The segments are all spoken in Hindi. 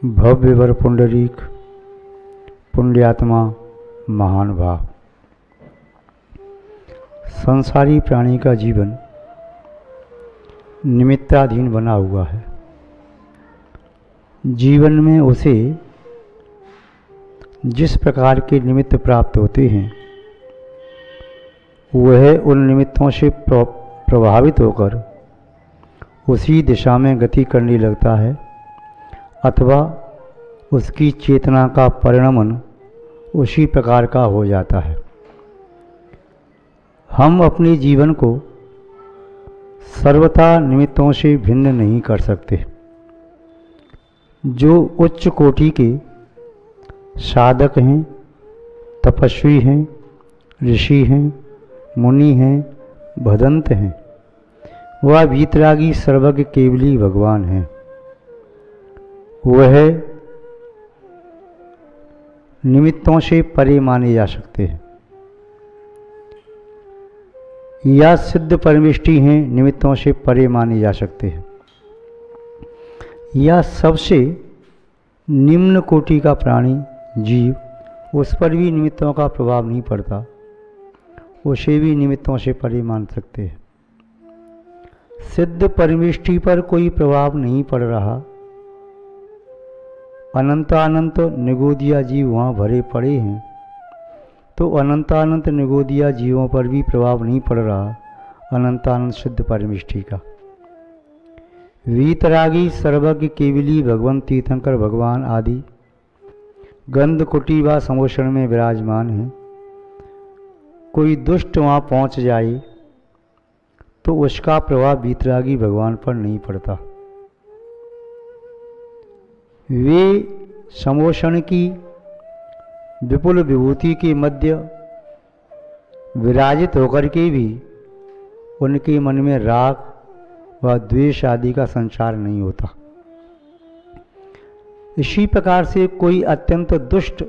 भव्यवर पुंडरीक पुण्यात्मा महान भाव। संसारी प्राणी का जीवन निमित्ताधीन बना हुआ है। जीवन में उसे जिस प्रकार के निमित्त प्राप्त होते हैं वह उन निमित्तों से प्रभावित होकर उसी दिशा में गति करने लगता है अथवा उसकी चेतना का परिणमन उसी प्रकार का हो जाता है। हम अपने जीवन को सर्वथा निमित्तों से भिन्न नहीं कर सकते। जो उच्च कोटि के साधक हैं, तपस्वी हैं, ऋषि हैं, मुनि हैं, भदंत हैं, वह वीतरागी सर्वज्ञ केवली भगवान हैं। वह निमित्तों से परे माने जा सकते हैं। या सिद्ध परमेष्टि हैं, निमित्तों से परे माने जा सकते हैं। या सबसे निम्न कोटि का प्राणी जीव, उस पर भी निमित्तों का प्रभाव नहीं पड़ता, उसे भी निमित्तों से परे मान सकते हैं। सिद्ध परमेष्टि पर कोई प्रभाव नहीं पड़ रहा, अनंतानंत निगोदिया जीव वहाँ भरे पड़े हैं, तो अनंतानंत निगोदिया जीवों पर भी प्रभाव नहीं पड़ रहा अनंतानंत सिद्ध परमेष्टि का। वीतरागी सर्वज्ञ केवली भगवान तीर्थंकर भगवान आदि गंध कुटी व समोषण में विराजमान हैं। कोई दुष्ट वहाँ पहुँच जाए तो उसका प्रभाव वीतरागी भगवान पर नहीं पड़ता। वे समोषण की विपुल विभूति के मध्य विराजित होकर के भी उनके मन में राग व द्वेष आदि का संचार नहीं होता। इसी प्रकार से कोई अत्यंत दुष्ट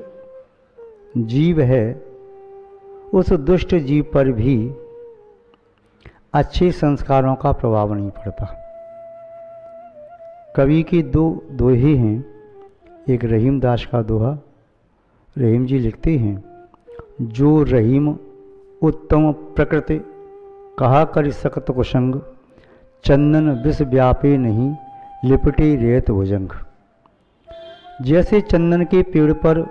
जीव है, उस दुष्ट जीव पर भी अच्छे संस्कारों का प्रभाव नहीं पड़ता। कवि के दो दोहे हैं, एक रहीम दास का दोहा। रहीम जी लिखते हैं, जो रहीम उत्तम प्रकृति कहा कर सकत कुसंग, चंदन विष व्यापे नहीं लिपटे रेत भुजंग। जैसे चंदन के पेड़ पर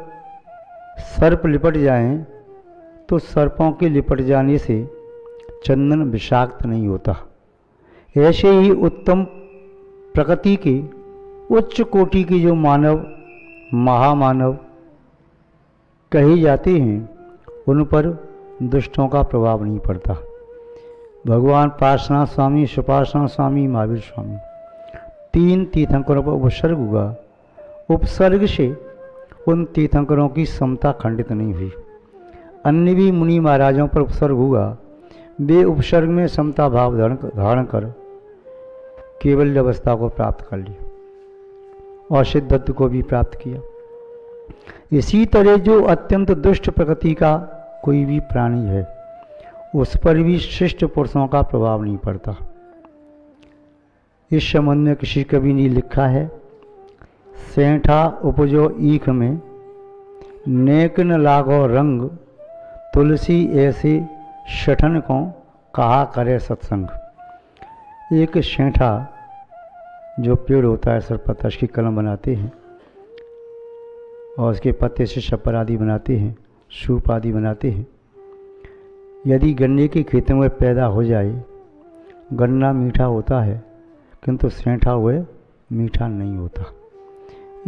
सर्प लिपट जाएं तो सर्पों के लिपट जाने से चंदन विषाक्त नहीं होता, ऐसे ही उत्तम प्रकृति के उच्च कोटि के जो मानव महामानव कहे जाते हैं उन पर दुष्टों का प्रभाव नहीं पड़ता। भगवान पार्श्वनाथ स्वामी, सुपार्श्वनाथ स्वामी, महावीर स्वामी, तीन तीर्थंकरों पर उपसर्ग हुआ। उपसर्ग से उन तीर्थंकरों की समता खंडित नहीं हुई। अन्य भी मुनि महाराजों पर उपसर्ग हुआ, वे उपसर्ग में समता भाव धारण कर केवल अवस्था को प्राप्त कर लिया और सिद्धत्व को भी प्राप्त किया। इसी तरह जो अत्यंत दुष्ट प्रकृति का कोई भी प्राणी है उस पर भी शिष्ट पुरुषों का प्रभाव नहीं पड़ता। इस संबंध में किसी कवि ने लिखा है, सेंठा उपजो ईख में नेक न लागो रंग, तुलसी ऐसे शठन को कहा करे सत्संग। एक सेंठा जो पेड़ होता है सरपत्ता, उसकी कलम बनाते हैं और उसके पत्ते से शप्पर आदि बनाते हैं, सूप आदि बनाते हैं। यदि गन्ने के खेतों में पैदा हो जाए, गन्ना मीठा होता है किंतु सेंठा हुए मीठा नहीं होता।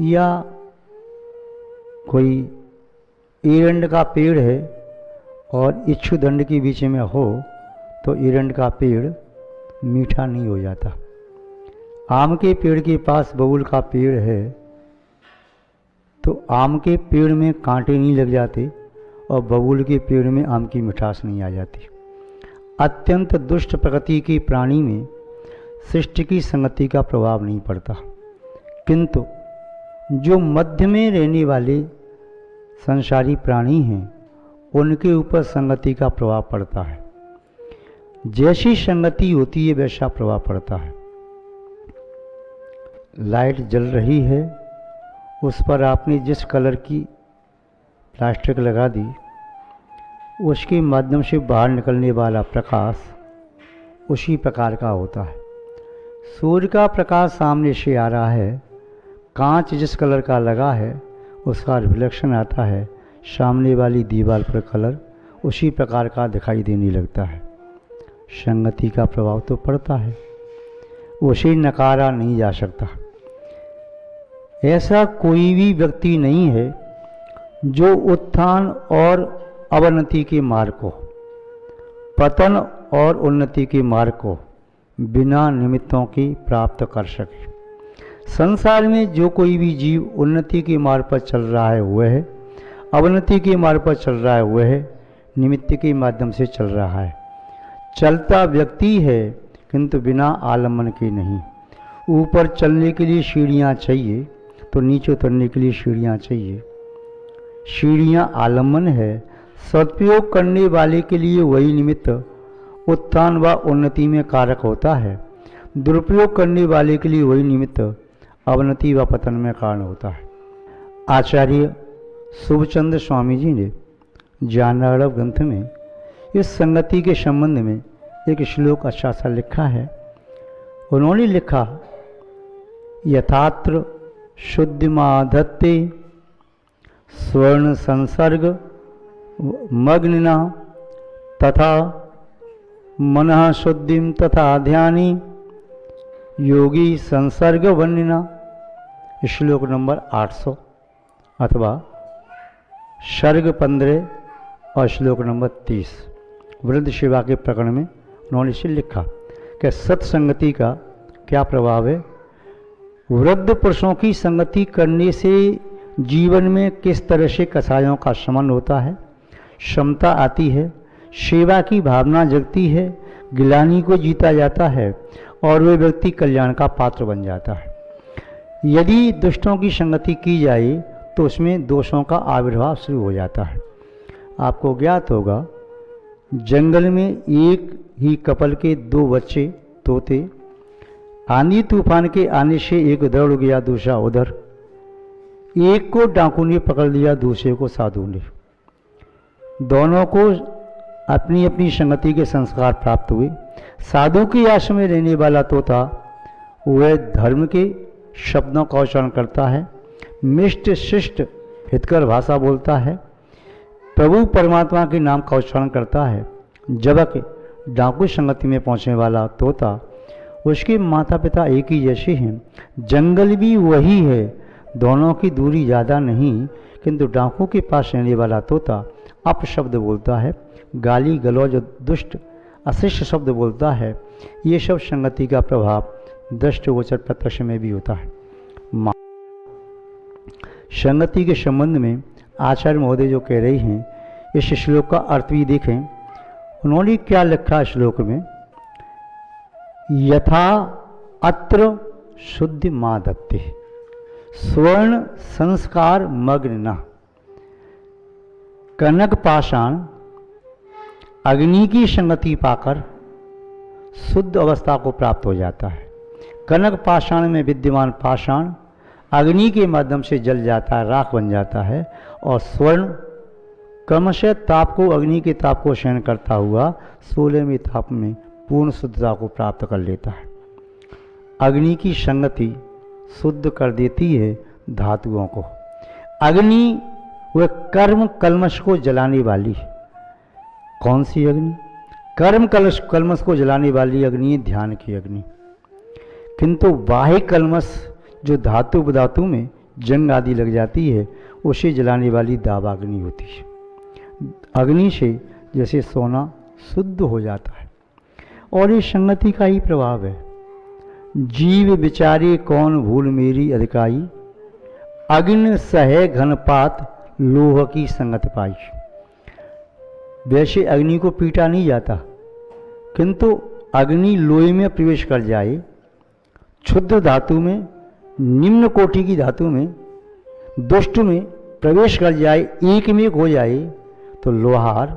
या कोई एरंड का पेड़ है और इच्छुदंड के बीच में हो तो एरंड का पेड़ मीठा नहीं हो जाता। आम के पेड़ के पास बबूल का पेड़ है तो आम के पेड़ में कांटे नहीं लग जाते और बबूल के पेड़ में आम की मिठास नहीं आ जाती। अत्यंत दुष्ट प्रकृति के प्राणी में सृष्टि की संगति का प्रभाव नहीं पड़ता, किंतु जो मध्य में रहने वाले संसारी प्राणी हैं उनके ऊपर संगति का प्रभाव पड़ता है। जैसी संगति होती है वैसा प्रभाव पड़ता है। लाइट जल रही है उस पर आपने जिस कलर की प्लास्टिक लगा दी, उसके माध्यम से बाहर निकलने वाला प्रकाश उसी प्रकार का होता है। सूर्य का प्रकाश सामने से आ रहा है, कांच जिस कलर का लगा है उसका रिफ्लेक्शन आता है, सामने वाली दीवार पर कलर उसी प्रकार का दिखाई देने लगता है। संगति का प्रभाव तो पड़ता है, उसे नकारा नहीं जा सकता। ऐसा कोई भी व्यक्ति नहीं है जो उत्थान और अवनति के मार्ग को, पतन और उन्नति के मार्ग को बिना निमित्तों के प्राप्त कर सके। संसार में जो कोई भी जीव उन्नति के मार्ग पर चल रहा है वह है, अवनति के मार्ग पर चल रहा है वह है, निमित्त के माध्यम से चल रहा है। चलता व्यक्ति है किंतु बिना आलम्बन के नहीं। ऊपर चलने के लिए सीढ़ियाँ चाहिए तो नीचे उतरने के लिए सीढ़ियाँ चाहिए। सीढ़ियाँ आलम्बन है, सदुपयोग करने वाले के लिए वही निमित्त उत्थान व उन्नति में कारक होता है, दुरुपयोग करने वाले के लिए वही निमित्त अवनति व पतन में कारण होता है। आचार्य शुभचंद्र स्वामी जी ने ज्ञानार्णव ग्रंथ में इस संगति के संबंध में एक श्लोक अच्छा सा लिखा है। उन्होंने लिखा, यथात्र शुद्धिमाधत्ते स्वर्ण संसर्ग मग्निना तथा मनः शुद्धिम तथा ध्यानी योगी संसर्ग वर्णिना। श्लोक नंबर 800 अथवा सर्ग 15 और श्लोक नंबर 30 वृद्ध सेवा के प्रकरण में उन्होंने इसे लिखा कि सत्संगति का क्या प्रभाव है। वृद्ध पुरुषों की संगति करने से जीवन में किस तरह से कसायों का शमन होता है, क्षमता आती है, सेवा की भावना जगती है, गिलानी को जीता जाता है और वे व्यक्ति कल्याण का पात्र बन जाता है। यदि दुष्टों की संगति की जाए तो उसमें दोषों का आविर्भाव शुरू हो जाता है। आपको ज्ञात होगा, जंगल में एक ही कपल के 2 बच्चे तोते, आंधी तूफान के आने से एक उधर उड़ गया, दूसरा उधर। एक को डाकू ने पकड़ लिया, दूसरे को साधु ने। दोनों को अपनी अपनी संगति के संस्कार प्राप्त हुए। साधु के आश्रम में रहने वाला तोता वह धर्म के शब्दों का उच्चारण करता है, मिष्ट शिष्ट हितकर भाषा बोलता है, प्रभु परमात्मा के नाम का उच्चारण करता है। जबकि डाकू संगति में पहुंचने वाला तोता, उसके माता पिता एक ही जैसे हैं, जंगल भी वही है, दोनों की दूरी ज़्यादा नहीं, किंतु डाकू के पास रहने वाला तोता अपशब्द बोलता है, गाली गलौज दुष्ट अशिष्ट शब्द बोलता है। ये सब संगति का प्रभाव दृष्ट गोचर प्रत्यक्ष में भी होता है। संगति के संबंध में आचार्य महोदय जो कह रही हैं, इस श्लोक का अर्थ भी देखें। उन्होंने क्या लिखा श्लोक में, यथा अत्र शुद्धि मादत्ते स्वर्ण संस्कार मग्न न। कनक पाषाण अग्नि की संगति पाकर शुद्ध अवस्था को प्राप्त हो जाता है। कनक पाषाण में विद्यमान पाषाण अग्नि के माध्यम से जल जाता है, राख बन जाता है, और स्वर्ण क्रमशः ताप को, अग्नि के ताप को सहन करता हुआ 16वें ताप में पूर्ण शुद्धता को प्राप्त कर लेता है। अग्नि की संगति शुद्ध कर देती है धातुओं को। अग्नि वह कर्म कलमश को जलाने वाली है। कौन सी अग्नि? कर्म कलमश को जलाने वाली अग्नि है ध्यान की अग्नि। किंतु बाह्य कलमश जो धातु उपधातु में जंग आदि लग जाती है, उसे जलाने वाली दावाग्नि होती है। अग्नि से जैसे सोना शुद्ध हो जाता है, और ये संगति का ही प्रभाव है। जीव विचारे कौन भूल मेरी अधिकाई, अग्नि सहे घनपात लोह की संगत पाई। वैसे अग्नि को पीटा नहीं जाता, किंतु अग्नि लोहे में प्रवेश कर जाए, क्षुद्र धातु में, निम्न कोटि की धातु में, दुष्ट में प्रवेश कर जाए, एक में हो जाए, तो लोहार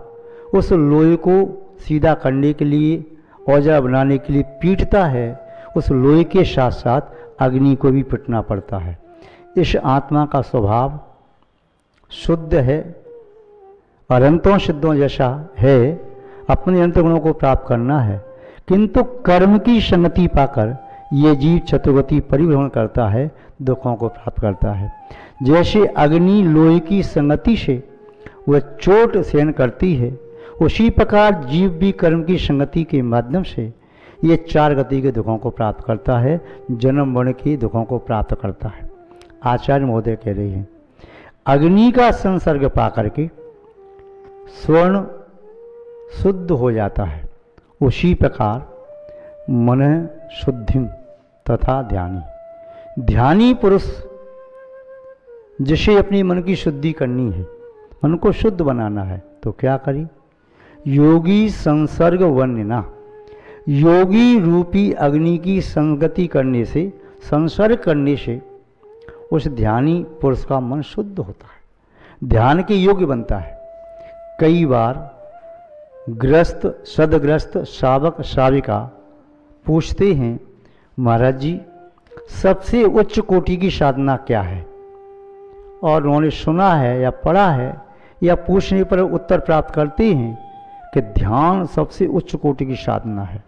उस लोहे को सीधा करने के लिए, औजार बनाने के लिए पीटता है। उस लोहे के साथ साथ अग्नि को भी पीटना पड़ता है। इस आत्मा का स्वभाव शुद्ध है, अनंतों सिद्धों जैसा है, अपने अंत गुणों को प्राप्त करना है, किंतु कर्म की संगति पाकर ये जीव चतुर्गति परिभ्रमण करता है, दुखों को प्राप्त करता है। जैसे अग्नि लोहे की संगति से वह चोट सहन करती है, उसी प्रकार जीव भी कर्म की संगति के माध्यम से ये चार गति के दुखों को प्राप्त करता है, जन्म मरण के दुखों को प्राप्त करता है। आचार्य महोदय कह रहे हैं, अग्नि का संसर्ग पाकर के स्वर्ण शुद्ध हो जाता है, उसी प्रकार मन शुद्धि तथा ध्यानी पुरुष जिसे अपनी मन की शुद्धि करनी है, मन को शुद्ध बनाना है, तो क्या करी? योगी संसर्ग वन्यना, योगी रूपी अग्नि की संगति करने से, संसर्ग करने से उस ध्यानी पुरुष का मन शुद्ध होता है, ध्यान के योग्य बनता है। कई बार ग्रस्त सदग्रस्त श्रावक श्राविका पूछते हैं, महाराज जी सबसे उच्च कोटि की साधना क्या है? और उन्होंने सुना है या पढ़ा है या पूछने पर उत्तर प्राप्त करते हैं कि ध्यान सबसे उच्च कोटि की साधना है।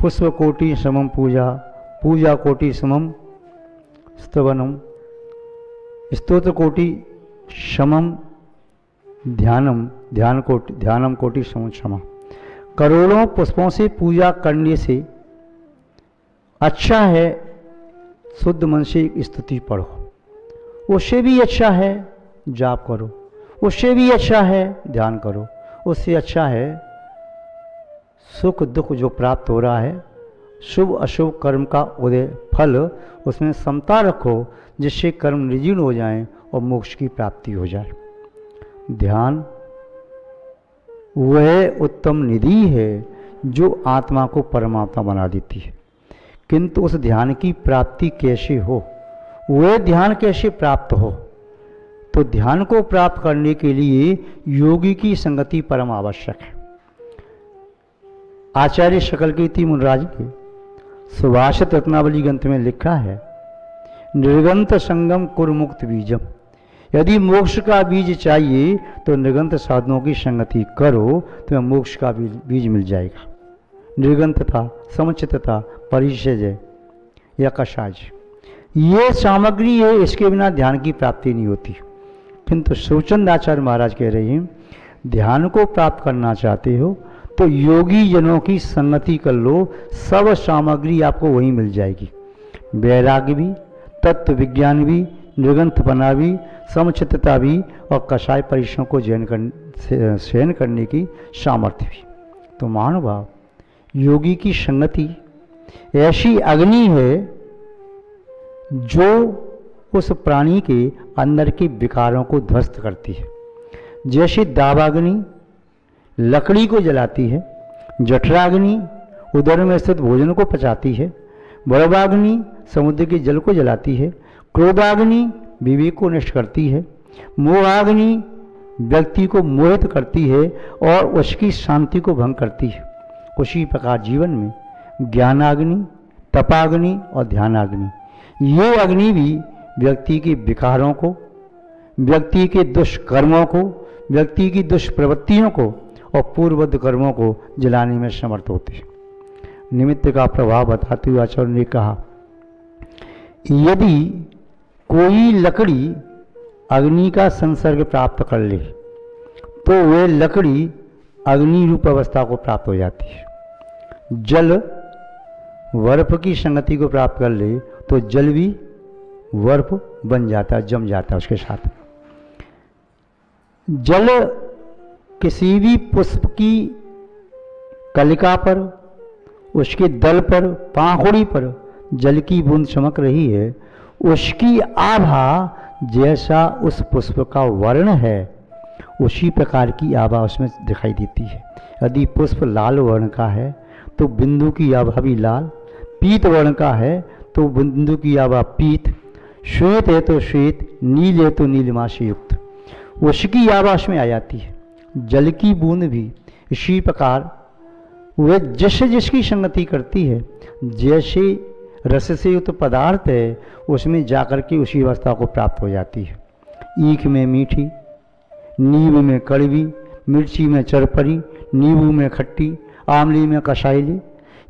पुष्प कोटि समम पूजा, पूजा कोटि समम स्तवनम, स्तोत्र कोटि समम ध्यानम, ध्यानम कोटि समम क्षमा। करोड़ों पुष्पों से पूजा करने से अच्छा है शुद्ध मन से एक स्तुति पढ़ो, उससे भी अच्छा है जाप करो, उससे भी अच्छा है ध्यान करो, उससे अच्छा है सुख दुख जो प्राप्त हो रहा है, शुभ अशुभ कर्म का उदय फल, उसमें समता रखो जिससे कर्म निर्जीर्ण हो जाएं और मोक्ष की प्राप्ति हो जाए। ध्यान वह उत्तम निधि है जो आत्मा को परमात्मा बना देती है, किंतु उस ध्यान की प्राप्ति कैसे हो, वह ध्यान कैसे प्राप्त हो? तो ध्यान को प्राप्त करने के लिए योगी की संगति परम आवश्यक है। आचार्य शकल कीर्ति मुनिराज के सुभाषित रत्नावली ग्रंथ में लिखा है, निर्गंत संगम कुरमुक्त बीजम, यदि मोक्ष का बीज चाहिए तो निर्गंत साधनों की संगति करो तो मोक्ष का बीज मिल जाएगा। निर्गंतता, समुचितता, परिचय या कषाय, ये सामग्री है, इसके बिना ध्यान की प्राप्ति नहीं होती। किंतु शिवचंद आचार्य महाराज कह रहे हैं, ध्यान को प्राप्त करना चाहते हो तो योगी जनों की संगति कर लो, सब सामग्री आपको वहीं मिल जाएगी। वैराग्य भी, तत्व विज्ञान भी, निर्गंथपना भी, समुचितता भी और कषाय परिश्रम को सहन करने की सामर्थ्य भी। तो महानुभाव, योगी की संगति ऐसी अग्नि है जो उस प्राणी के अंदर के विकारों को ध्वस्त करती है। जैसे दावाग्नि लकड़ी को जलाती है, जठराग्नि उदर में स्थित भोजन को पचाती है, बड़वाग्नि समुद्र के जल को जलाती है, क्रोधाग्नि विवेक को नष्ट करती है, मोहाग्नि व्यक्ति को मोहित करती है और उसकी शांति को भंग करती है। उसी प्रकार जीवन में ज्ञानाग्नि, तपाग्नि और ध्यानाग्नि, ये अग्नि भी व्यक्ति के विकारों को, व्यक्ति के दुष्कर्मों को, व्यक्ति की दुष्प्रवृत्तियों को और पूर्वबद्ध कर्मों को जलाने में समर्थ होते हैं। निमित्त का प्रभाव बताते हुए आचार्य ने कहा, यदि कोई लकड़ी अग्नि का संसर्ग प्राप्त कर ले तो वह लकड़ी अग्नि रूप अवस्था को प्राप्त हो जाती है। जल बर्फ की संगति को प्राप्त कर ले तो जल भी बर्फ बन जाता है, जम जाता है उसके साथ। जल किसी भी पुष्प की कलिका पर, उसके दल पर, पाखुड़ी पर जल की बूंद चमक रही है, उसकी आभा जैसा उस पुष्प का वर्ण है उसी प्रकार की आभा उसमें दिखाई देती है। यदि पुष्प लाल वर्ण का है तो बिंदु की आभा भी लाल, पीत वर्ण का है तो बिंदु की आभा पीत, श्वेत है तो श्वेत, नील है तो नीलिमा से युक्त, उसकी आभा उसमें आ जाती है। जल की बूंद भी इसी प्रकार वह जिसकी संगति करती है, जैसे रस से युक्त पदार्थ है उसमें जाकर के उसी अवस्था को प्राप्त हो जाती है। ईख में मीठी, नींबू में कड़वी, मिर्ची में चरपरी, नींबू में खट्टी, आंवली में कसाईली।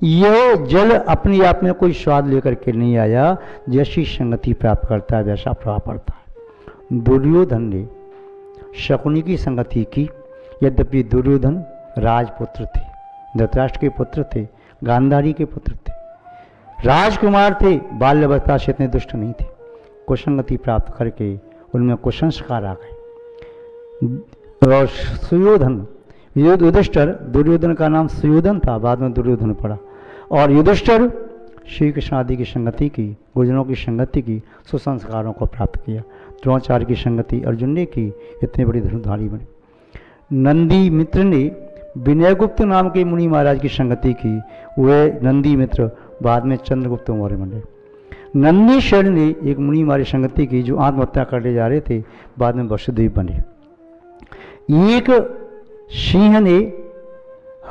यह जल अपने आप में कोई स्वाद लेकर के नहीं आया, जैसी संगति प्राप्त करता है वैसा प्रभाव पड़ता है। दुर्योधन ने शकुनी की संगति की, यद्यपि दुर्योधन राजपुत्र थे, धृतराष्ट्र के पुत्र थे, गांधारी के पुत्र थे, राजकुमार थे, बाल्यावस्था से इतने दुष्ट नहीं थे। कुसंगति प्राप्त करके उनमें कुसंस्कार आ गए। और सुयोधन, युधिष्ठिर, दुर्योधन का नाम सुयोधन था, बाद में दुर्योधन पड़ा। और युधिष्ठिर श्री कृष्ण आदि की संगति की, गुरुजनों की संगति की, सुसंस्कारों को प्राप्त किया। द्रोणाचार्य की संगति अर्जुन ने की, इतने बड़ी धनुर्धारी बने। नंदी मित्र ने विनयगुप्त नाम के मुनि महाराज की संगति की, वे नंदी मित्र बाद में चंद्रगुप्त मौर्य बने। नंदीश्वर ने एक मुनि महाराज संगति की जो आत्महत्या करने जा रहे थे, बाद में वसुदेव बने। एक सिंह ने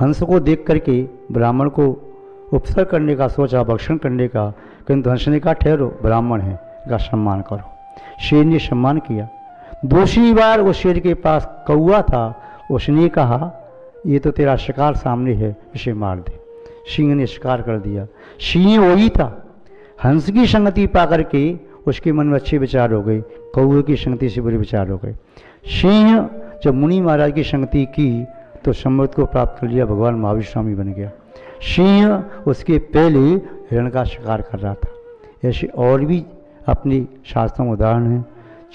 हंस को देख करके ब्राह्मण को उपसर्ग करने का सोचा, भक्षण करने का, किंतु हंस ने कहा ठहरो, ब्राह्मण है, का सम्मान करो। शेर ने सम्मान किया। दूसरी बार उस शेर के पास कौवा था, उसने कहा ये तो तेरा शिकार सामने है, इसे मार दे। सिंह ने शिकार कर दिया। सिंह वही था। हंस की संगति पा करके उसके मन में अच्छे विचार हो गए, कौवे की संगति से बुरे विचार हो गए। सिंह जब मुनि महाराज की संगति की तो समृद्ध को प्राप्त कर लिया, भगवान महावीर स्वामी बन गया। सिंह उसके पहले हिरण का शिकार कर रहा था। ऐसे और भी अपने शास्त्रों में उदाहरण हैं,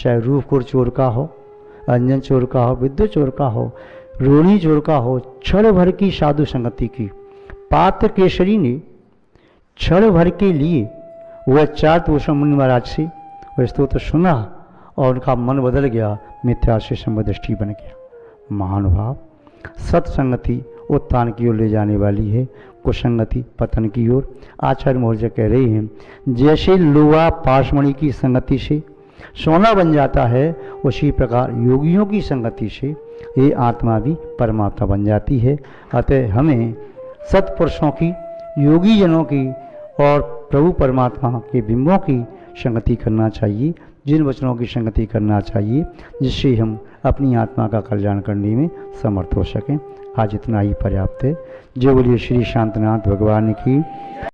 चाहे रूपकुर चोर का हो, अंजन चोर का हो, विद्युत चोर का हो, रोणी चोर का हो, क्षण भर की साधु संगति की। पात्र केसरी ने क्षण भर के लिए वह चातुर्वर्ष मुनि महाराज से वह स्तोत्र सुना और उनका मन बदल गया, मिथ्या से समदृष्टि बन गया। महानुभाव, सत्संगति उत्थान की ओर ले जाने वाली है, कुसंगति पतन की ओर। आचार्य मौर्य कह रहे हैं, जैसे लोहा पाशमणि की संगति से सोना बन जाता है, उसी प्रकार योगियों की संगति से ये आत्मा भी परमात्मा बन जाती है। अतः हमें सत्पुरुषों की, योगी जनों की और प्रभु परमात्मा के बिंबों की संगति करना चाहिए, जिन वचनों की संगति करना चाहिए, जिससे हम अपनी आत्मा का कल्याण करने में समर्थ हो सकें। आज इतना ही पर्याप्त है। जय बोलिए श्री शांतनाथ भगवान की।